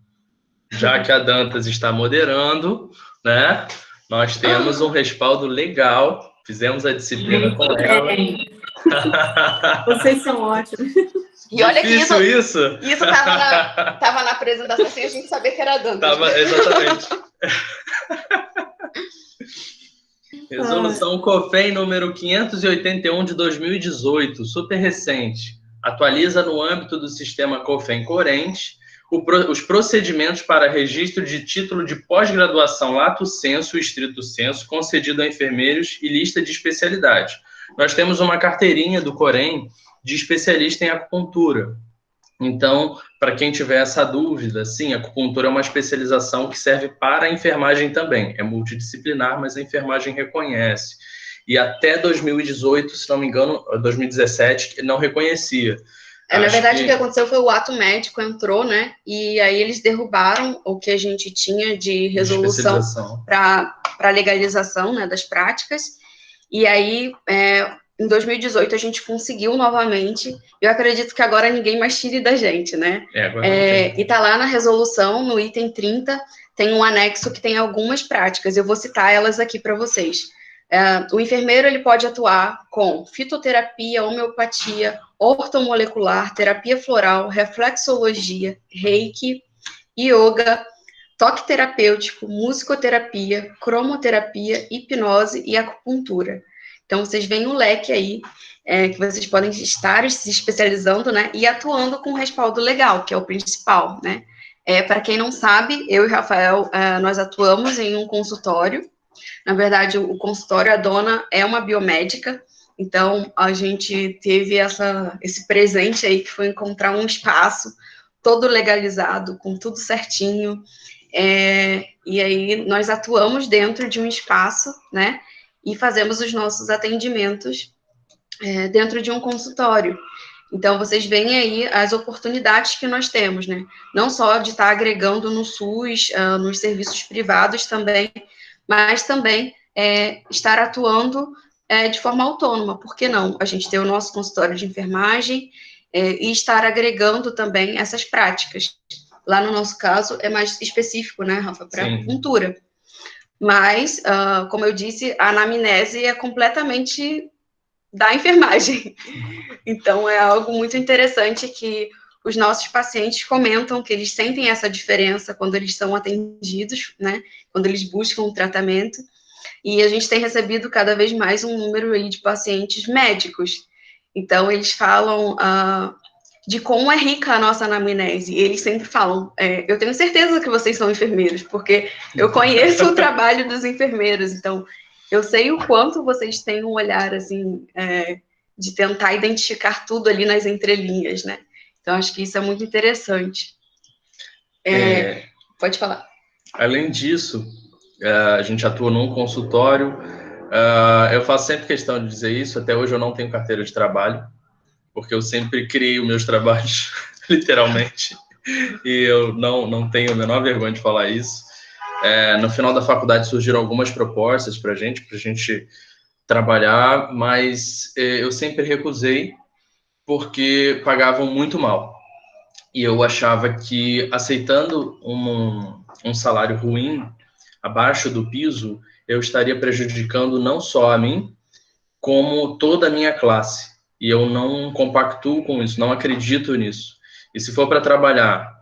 Já que a Dantas está moderando, né, nós temos um respaldo legal. Fizemos a disciplina com ela. Vocês são ótimos. E olha Difícil que isso tava na apresentação sem a gente saber que era Dantas. Exatamente. Resolução COFEM número 581 de 2018, super recente. Atualiza no âmbito do sistema COFEM Corrente os procedimentos para registro de título de pós-graduação lato sensu e estrito sensu concedido a enfermeiros e lista de especialidade. Nós temos uma carteirinha do Corém de especialista em acupuntura. Então, para quem tiver essa dúvida, sim, a acupuntura é uma especialização que serve para a enfermagem também. É multidisciplinar, mas a enfermagem reconhece. E até 2018, se não me engano, 2017, não reconhecia. Na verdade, o que aconteceu foi o ato médico entrou, né? E aí eles derrubaram o que a gente tinha de resolução para legalização, né, das práticas. E aí, em 2018, a gente conseguiu novamente. Eu acredito que agora ninguém mais tire da gente, né? E tá lá na resolução, no item 30, tem um anexo que tem algumas práticas. Eu vou citar elas aqui para vocês. O enfermeiro ele pode atuar com fitoterapia, homeopatia, ortomolecular, terapia floral, reflexologia, reiki, yoga, toque terapêutico, musicoterapia, cromoterapia, hipnose e acupuntura. Então, vocês veem um leque aí que vocês podem estar se especializando, né, e atuando com respaldo legal, que é o principal, né. Para quem não sabe, eu e o Rafael, nós atuamos em um consultório. Na verdade, o consultório, a dona é uma biomédica, então a gente teve esse presente aí, que foi encontrar um espaço todo legalizado, com tudo certinho, e aí nós atuamos dentro de um espaço, né, e fazemos os nossos atendimentos dentro de um consultório. Então, vocês veem aí as oportunidades que nós temos, né, não só de estar agregando no SUS, nos serviços privados também, mas também estar atuando de forma autônoma, por que não? A gente tem o nosso consultório de enfermagem e estar agregando também essas práticas. Lá no nosso caso, é mais específico, né, Rafa, para acupuntura. Mas, como eu disse, a anamnese é completamente da enfermagem. Então, é algo muito interessante que os nossos pacientes comentam que eles sentem essa diferença quando eles são atendidos, né, quando eles buscam um tratamento, e a gente tem recebido cada vez mais um número aí de pacientes médicos. Então, eles falam de como é rica a nossa anamnese, e eles sempre falam, eu tenho certeza que vocês são enfermeiros, porque eu conheço o trabalho dos enfermeiros, então, eu sei o quanto vocês têm um olhar, assim, de tentar identificar tudo ali nas entrelinhas, né? Então, acho que isso é muito interessante. Pode falar. Além disso, a gente atua num consultório. Eu faço sempre questão de dizer isso. Até hoje eu não tenho carteira de trabalho, porque eu sempre criei os meus trabalhos, literalmente, e eu não tenho a menor vergonha de falar isso. No final da faculdade surgiram algumas propostas para a gente trabalhar, mas eu sempre recusei, porque pagavam muito mal. E eu achava que, aceitando um salário ruim, abaixo do piso, eu estaria prejudicando não só a mim, como toda a minha classe. E eu não compactuo com isso, não acredito nisso. E se for para trabalhar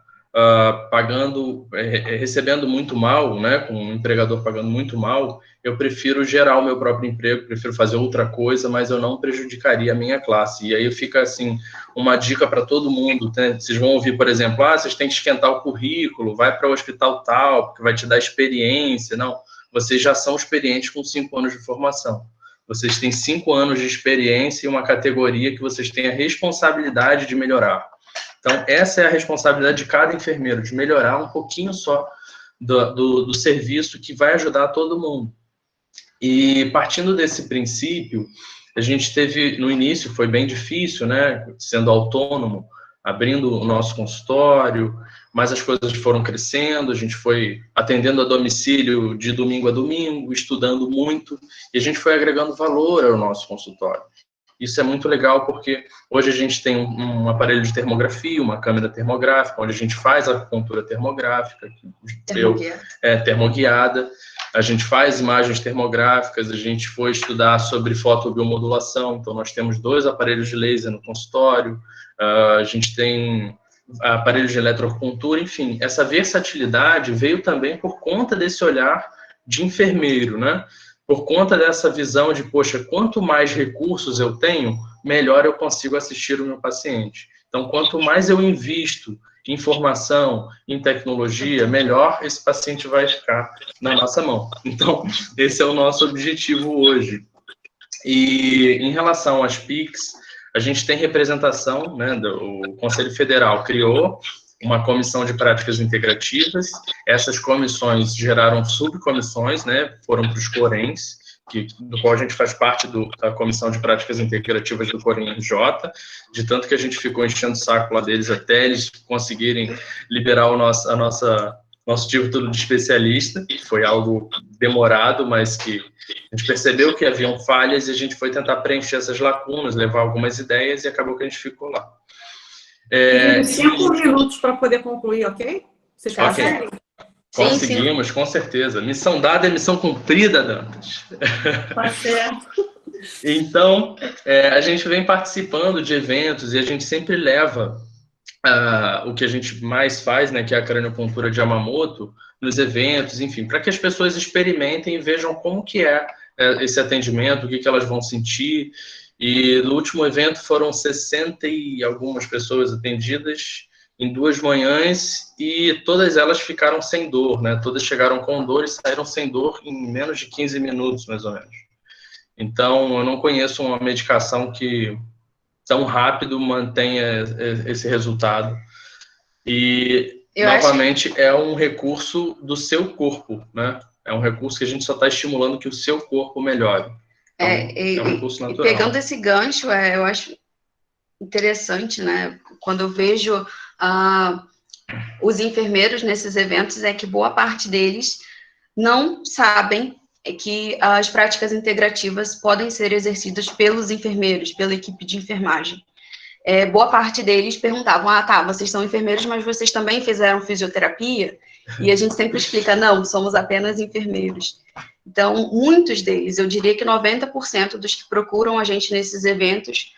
recebendo muito mal, né, com um empregador pagando muito mal, eu prefiro gerar o meu próprio emprego, prefiro fazer outra coisa, mas eu não prejudicaria a minha classe. E aí fica, assim, uma dica para todo mundo, né? Vocês vão ouvir, por exemplo, vocês têm que esquentar o currículo, vai para o hospital tal, porque vai te dar experiência. Não, vocês já são experientes com 5 anos de formação. Vocês têm 5 anos de experiência e uma categoria que vocês têm a responsabilidade de melhorar. Então, essa é a responsabilidade de cada enfermeiro, de melhorar um pouquinho só do serviço, que vai ajudar todo mundo. E partindo desse princípio, a gente teve, no início, foi bem difícil, né, sendo autônomo, abrindo o nosso consultório, mas as coisas foram crescendo, a gente foi atendendo a domicílio de domingo a domingo, estudando muito, e a gente foi agregando valor ao nosso consultório. Isso é muito legal, porque hoje a gente tem um aparelho de termografia, uma câmera termográfica, onde a gente faz a acupuntura termográfica, termoguiada, a gente faz imagens termográficas, a gente foi estudar sobre fotobiomodulação, então nós temos 2 aparelhos de laser no consultório, a gente tem aparelhos de eletroacupuntura, enfim, essa versatilidade veio também por conta desse olhar de enfermeiro, né? Por conta dessa visão de, poxa, quanto mais recursos eu tenho, melhor eu consigo assistir o meu paciente. Então, quanto mais eu invisto em informação, em tecnologia, melhor esse paciente vai ficar na nossa mão. Então, esse é o nosso objetivo hoje. E em relação às PICs, a gente tem representação, né, o Conselho Federal criou uma comissão de práticas integrativas. Essas comissões geraram subcomissões, né, foram para os CORENs, do qual a gente faz parte da comissão de práticas integrativas do COREN-RJ, de tanto que a gente ficou enchendo o saco lá deles até eles conseguirem liberar nosso título de especialista. Foi algo demorado, mas que a gente percebeu que haviam falhas e a gente foi tentar preencher essas lacunas, levar algumas ideias e acabou que a gente ficou lá. 5 minutos para poder concluir, ok? Vocês conseguem? Conseguimos, sim. Com certeza. Missão dada é missão cumprida, Dantas. Tá certo. Então, a gente vem participando de eventos e a gente sempre leva o que a gente mais faz, né, que é a craniopontura de Yamamoto, nos eventos, enfim, para que as pessoas experimentem e vejam como que é esse atendimento, o que elas vão sentir. E no último evento foram 60 e algumas pessoas atendidas em 2 manhãs e todas elas ficaram sem dor, né? Todas chegaram com dor e saíram sem dor em menos de 15 minutos, mais ou menos. Então, eu não conheço uma medicação que tão rápido mantenha esse resultado. E, novamente, é um recurso do seu corpo, né? É um recurso que a gente só está estimulando que o seu corpo melhore. Então, é um recurso natural. E pegando esse gancho, eu acho interessante, né? Quando eu vejo os enfermeiros nesses eventos, é que boa parte deles não sabem que as práticas integrativas podem ser exercidas pelos enfermeiros, pela equipe de enfermagem. Boa parte deles perguntavam, tá, vocês são enfermeiros, mas vocês também fizeram fisioterapia? E a gente sempre explica, não, somos apenas enfermeiros. Então, muitos deles, eu diria que 90% dos que procuram a gente nesses eventos,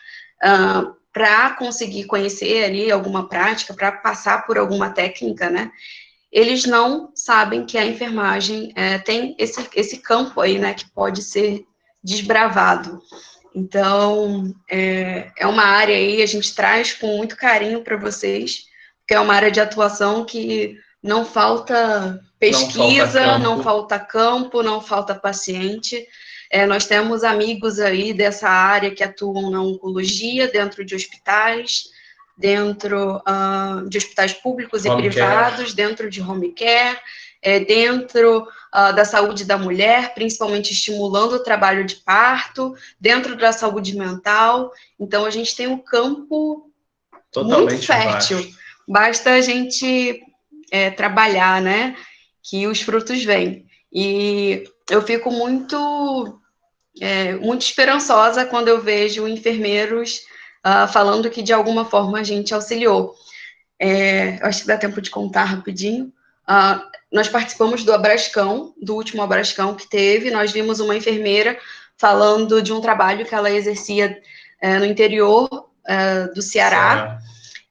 para conseguir conhecer ali alguma prática, para passar por alguma técnica, né, eles não sabem que a enfermagem tem esse campo aí, né, que pode ser desbravado. Então, é uma área aí, a gente traz com muito carinho para vocês, porque é uma área de atuação que não falta pesquisa, não falta campo, não falta paciente. Nós temos amigos aí dessa área que atuam na oncologia, dentro de hospitais, dentro de hospitais públicos e privados, dentro de home care, dentro da saúde da mulher, principalmente estimulando o trabalho de parto, dentro da saúde mental. Então, a gente tem um campo totalmente muito fértil. Baixo. Basta a gente trabalhar, né, que os frutos vêm. E eu fico muito esperançosa quando eu vejo enfermeiros falando que, de alguma forma, a gente auxiliou. Acho que dá tempo de contar rapidinho. Nós participamos do Abrascão, do último Abrascão que teve. Nós vimos uma enfermeira falando de um trabalho que ela exercia no interior do Ceará,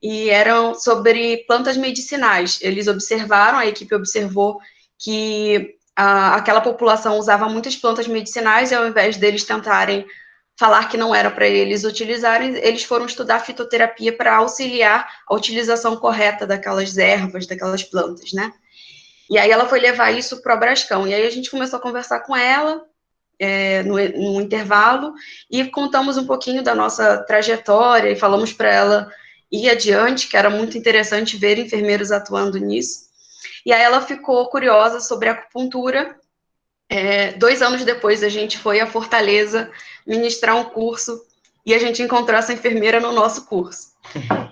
e eram sobre plantas medicinais. Eles observaram, a equipe observou que aquela população usava muitas plantas medicinais, e ao invés deles tentarem falar que não era para eles utilizarem, eles foram estudar fitoterapia para auxiliar a utilização correta daquelas ervas, daquelas plantas, né? E aí ela foi levar isso para o Abrascão, e aí a gente começou a conversar com ela no intervalo, e contamos um pouquinho da nossa trajetória, e falamos para ela ir adiante, que era muito interessante ver enfermeiros atuando nisso. E aí ela ficou curiosa sobre a acupuntura. 2 anos depois, a gente foi a Fortaleza ministrar um curso, e a gente encontrou essa enfermeira no nosso curso.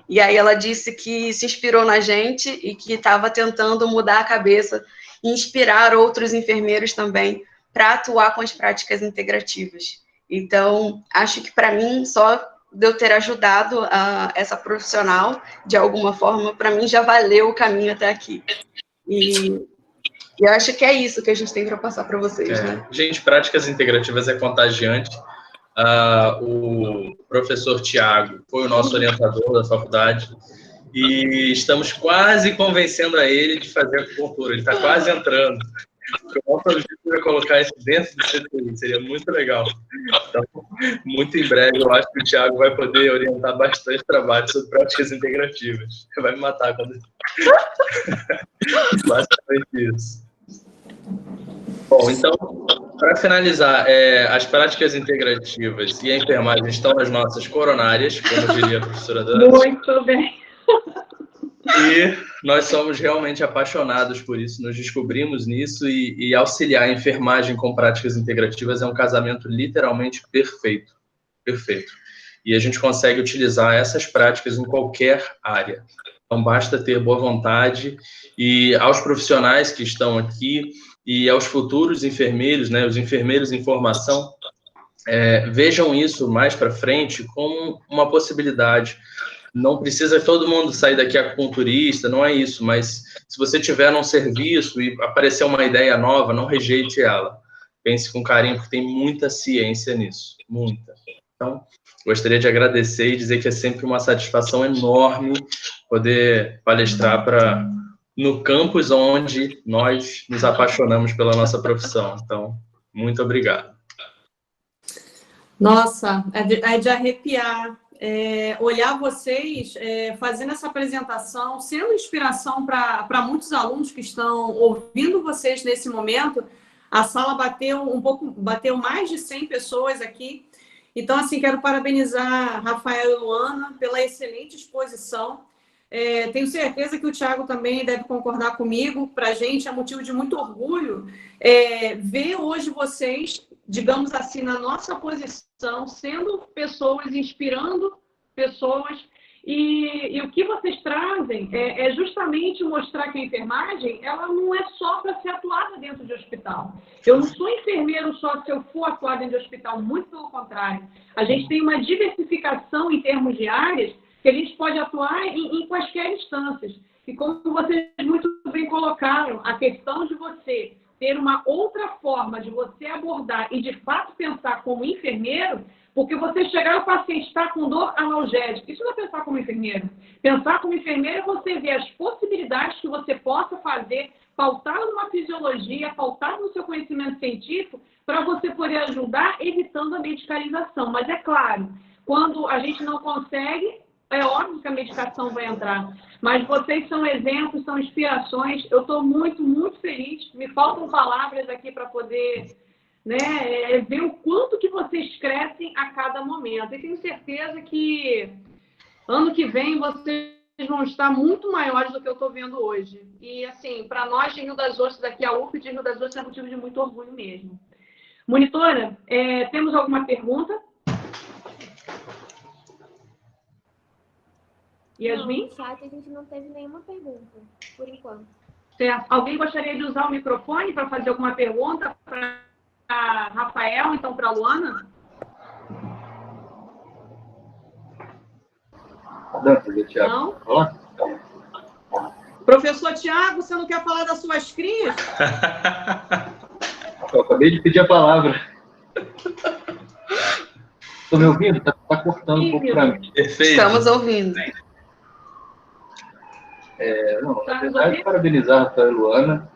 E aí ela disse que se inspirou na gente e que estava tentando mudar a cabeça e inspirar outros enfermeiros também para atuar com as práticas integrativas. Então, acho que para mim, só de eu ter ajudado essa profissional, de alguma forma, para mim já valeu o caminho até aqui. E eu acho que é isso que a gente tem para passar para vocês, né? Gente, práticas integrativas é contagiante. O professor Tiago foi o nosso orientador da faculdade e estamos quase convencendo a ele de fazer acupuntura. Ele está quase entrando. O nosso objetivo é colocar isso dentro do CTI, seria muito legal. Então, muito em breve, eu acho que o Tiago vai poder orientar bastante trabalho sobre práticas integrativas. Vai me matar quando... Basicamente isso. Bom, então, para finalizar, as práticas integrativas e a enfermagem estão nas nossas coronárias, como diria a professora Dana. Muito bem. E nós somos realmente apaixonados por isso, nos descobrimos nisso, e auxiliar a enfermagem com práticas integrativas é um casamento literalmente perfeito. Perfeito. E a gente consegue utilizar essas práticas em qualquer área. Então, basta ter boa vontade. E aos profissionais que estão aqui e aos futuros enfermeiros, né, os enfermeiros em formação, vejam isso mais para frente como uma possibilidade. Não precisa todo mundo sair daqui acupunturista, não é isso, mas se você tiver num serviço e aparecer uma ideia nova, não rejeite ela. pense com carinho, porque tem muita ciência nisso, muita. Então, gostaria de agradecer e dizer que é sempre uma satisfação enorme poder palestrar no campus onde nós nos apaixonamos pela nossa profissão. Então, muito obrigado. Nossa, é de arrepiar. Olhar vocês fazendo essa apresentação, sendo inspiração para muitos alunos que estão ouvindo vocês nesse momento. A sala bateu mais de 100 pessoas aqui. Então, assim, quero parabenizar Rafael e Luana pela excelente exposição. Tenho certeza que o Thiago também deve concordar comigo. Para a gente é motivo de muito orgulho ver hoje vocês, digamos assim, na nossa posição, sendo pessoas, inspirando pessoas. E o que vocês trazem é justamente mostrar que a enfermagem ela não é só para ser atuada dentro de hospital. Eu não sou enfermeiro só se eu for atuar dentro de hospital, muito pelo contrário. A gente tem uma diversificação em termos de áreas que a gente pode atuar em quaisquer instâncias. E como vocês muito bem colocaram, a questão de você ter uma outra forma de você abordar e, de fato, pensar como enfermeiro, porque você chegar ao paciente está com dor analgésica, isso não é pensar como enfermeiro. Pensar como enfermeiro é você ver as possibilidades que você possa fazer, pautado numa fisiologia, pautado no seu conhecimento científico, para você poder ajudar evitando a medicalização. Mas é claro, quando a gente não consegue, é óbvio que a medicação vai entrar. Mas vocês são exemplos, são inspirações. Eu estou muito, muito feliz. Me faltam palavras aqui para poder ver o quanto que vocês crescem a cada momento. E tenho certeza que ano que vem vocês vão estar muito maiores do que eu estou vendo hoje. E, assim, para nós de Rio das Ostras, daqui a UF de Rio das Ostras, é motivo de muito orgulho mesmo. Monitora, temos alguma pergunta? Yasmin? No chat a gente não teve nenhuma pergunta, por enquanto. Certo. Alguém gostaria de usar o microfone para fazer alguma pergunta para Rafael, então para a Luana? Não? Olá. Professor Tiago, você não quer falar das suas crias? Eu acabei de pedir a palavra. Estão me ouvindo? Está cortando um pouco para mim. Perfeito. Estamos ouvindo. Na verdade, parabenizar a Rafael e Luana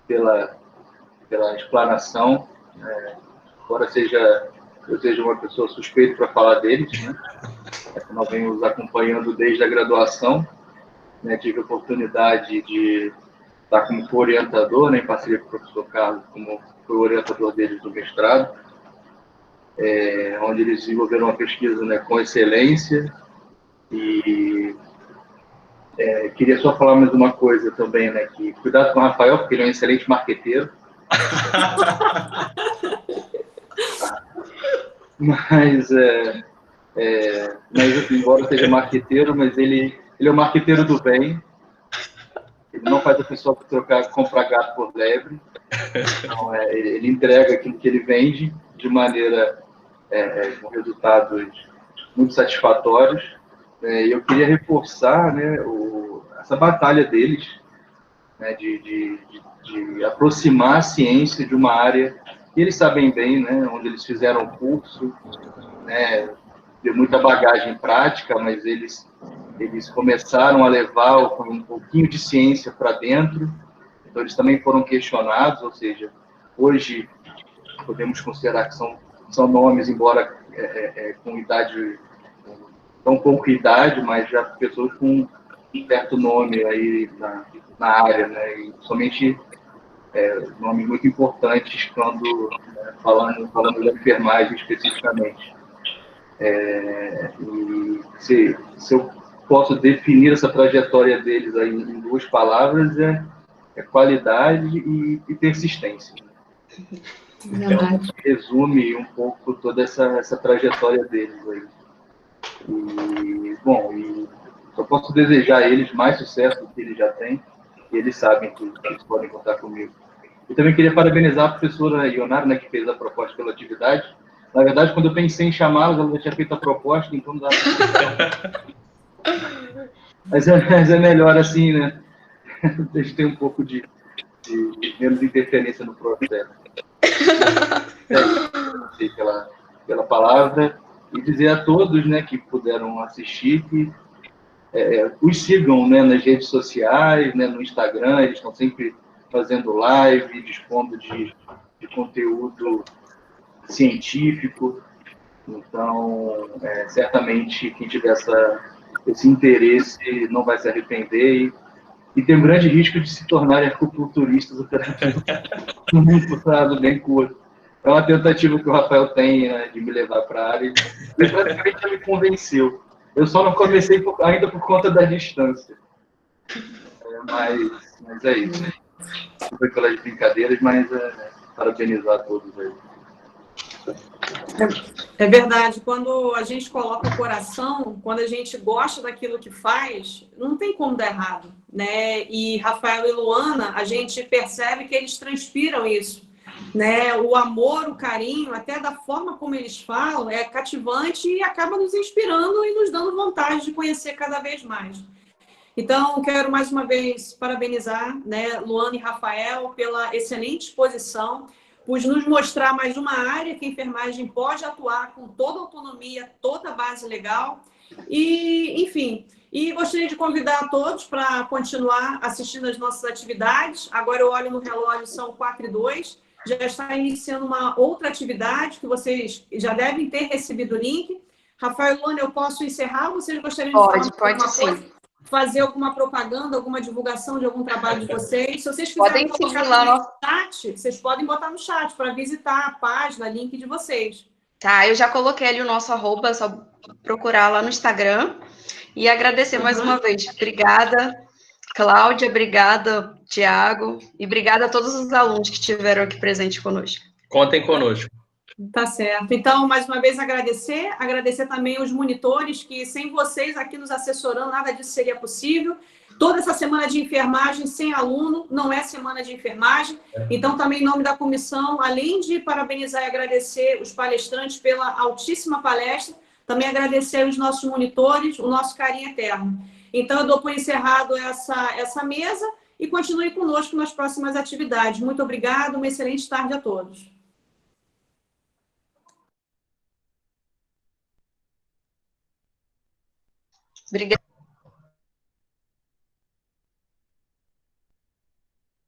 pela explanação. Embora eu seja uma pessoa suspeita para falar deles, né? Nós venho os acompanhando desde a graduação. Tive a oportunidade de estar como orientador, em parceria com o professor Carlos, como foi o orientador deles do mestrado, onde eles desenvolveram uma pesquisa com excelência. E queria só falar mais uma coisa também, que cuidado com o Rafael, porque ele é um excelente marqueteiro. Mas assim, embora seja marqueteiro, mas ele é um marqueteiro do bem. Ele não faz a pessoa comprar gato por lebre. Então, ele entrega aquilo que ele vende de maneira com resultados muito satisfatórios. E eu queria reforçar essa batalha deles, de aproximar a ciência de uma área que eles sabem bem, onde eles fizeram o curso, deu muita bagagem prática, mas eles começaram a levar um pouquinho de ciência para dentro, então eles também foram questionados, ou seja, hoje podemos considerar que são nomes, embora com idade, tão pouca idade, mas já pessoas com um certo nome aí na área, e somente nomes muito importantes quando falando da enfermagem especificamente. E se eu posso definir essa trajetória deles aí em duas palavras, é qualidade e persistência. Então, resume um pouco toda essa trajetória deles aí. E só posso desejar a eles mais sucesso do que eles já têm, e eles sabem que eles podem contar comigo. E também queria parabenizar a professora Ionara, que fez a proposta pela atividade. Na verdade, quando eu pensei em chamá-los, ela já tinha feito a proposta, então dá. Mas é melhor assim, né? A gente tem um pouco de menos interferência no processo. pela palavra e dizer a todos, né, que puderam assistir que os sigam, né, nas redes sociais, né, no Instagram, eles estão sempre fazendo live, dispondo de conteúdo científico. Então, certamente, quem tiver esse interesse não vai se arrepender e tem um grande risco de se tornarem acupunturistas operativos no prazo bem curto. É uma tentativa que o Rafael tem, né, de me levar para a área e praticamente já me convenceu. Eu só não comecei ainda por conta da distância. Mas é isso. Foi pelas brincadeiras, mas parabenizar a todos aí. É verdade, quando a gente coloca o coração, quando a gente gosta daquilo que faz, não tem como dar errado, né? E Rafael e Luana, a gente percebe que eles transpiram isso, né? O amor, o carinho, até da forma como eles falam, é cativante e acaba nos inspirando e nos dando vontade de conhecer cada vez mais. Então, quero mais uma vez parabenizar, né, Luana e Rafael pela excelente exposição, por nos mostrar mais uma área que a enfermagem pode atuar com toda a autonomia, toda a base legal. E, enfim, gostaria de convidar a todos para continuar assistindo as nossas atividades. Agora eu olho no relógio, são 4h02. Já está iniciando uma outra atividade que vocês já devem ter recebido o link. Rafael e Luana, eu posso encerrar? Vocês gostariam de falar Pode sim. Fazer alguma propaganda, alguma divulgação de algum trabalho de vocês? Se vocês quiserem colocar lá no chat, vocês podem botar no chat para visitar a página, link de vocês. Tá, eu já coloquei ali o nosso arroba, é só procurar lá no Instagram. E agradecer mais uma vez. Obrigada, Cláudia, obrigada, Tiago, e obrigada a todos os alunos que estiveram aqui presentes conosco. Contem conosco. Tá certo. Então, mais uma vez, agradecer também os monitores, que sem vocês aqui nos assessorando, nada disso seria possível. Toda essa semana de enfermagem sem aluno não é semana de enfermagem. Então, também em nome da comissão, além de parabenizar e agradecer os palestrantes pela altíssima palestra, também agradecer os nossos monitores, o nosso carinho eterno. Então, eu dou por encerrado essa mesa e continue conosco nas próximas atividades. Muito obrigada, uma excelente tarde a todos. Obrigada.